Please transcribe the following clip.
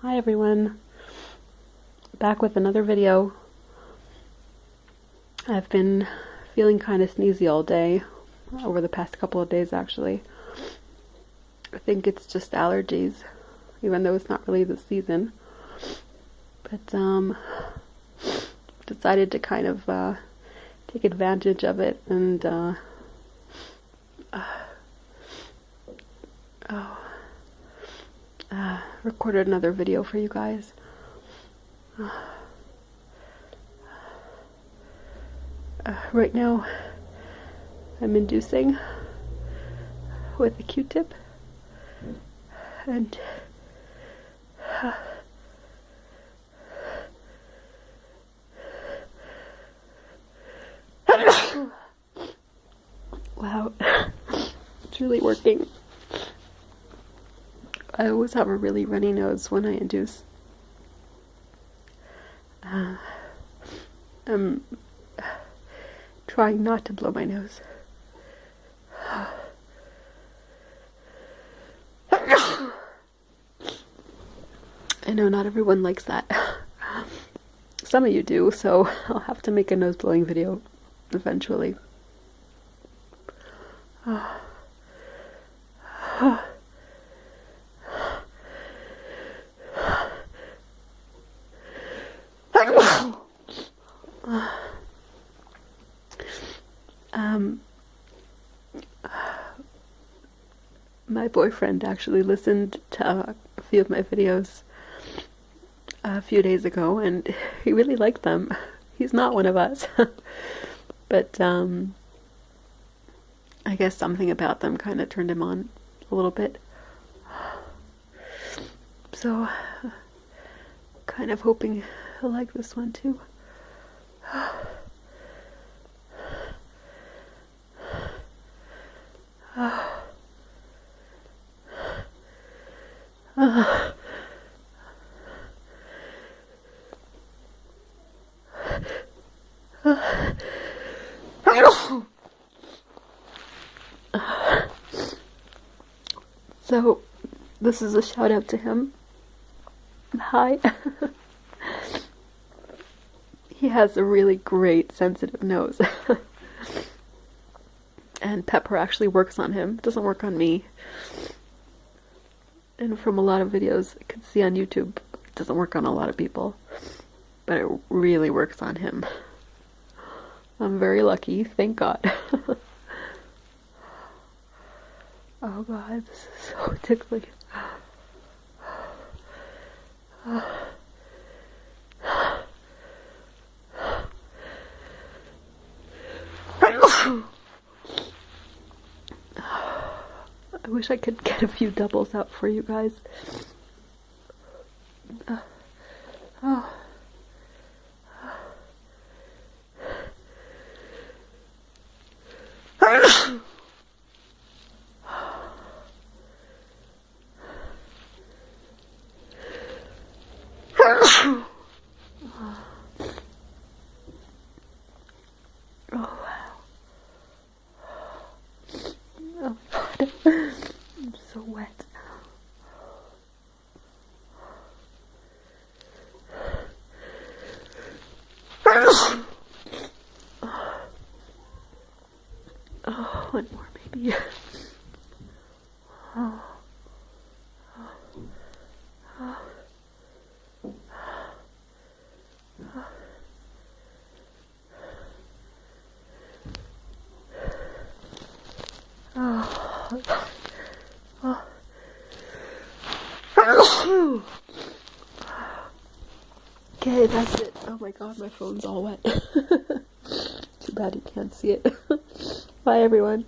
Hi everyone, back with another video. I've been feeling kind of sneezy all day, over the past couple of days actually. I think it's just allergies, even though it's not really the season. But decided to kind of take advantage of it and recorded another video for you guys. Right now I'm inducing with a Q-tip and wow, it's really working. I always have a really runny nose when I induce. I'm trying not to blow my nose. I know not everyone likes that. Some of you do, so I'll have to make a nose blowing video eventually. My boyfriend actually listened to a few of my videos a few days ago, and he really liked them. He's not one of us, but I guess something about them kind of turned him on a little bit. So, kind of hoping he'll like this one too. So, this is a shout out to him. Hi. He has a really great sensitive nose. And Pepper actually works on him. It doesn't work on me. And from a lot of videos I can see on YouTube, it doesn't work on a lot of people. But it really works on him. I'm very lucky, thank God. Oh God, this is so tickly. I wish I could get a few doubles out for you guys. Oh God, I'm so wet. Oh, one more maybe. Oh. Okay, that's it. Oh my God, my phone's all wet. Too bad you can't see it. Bye everyone.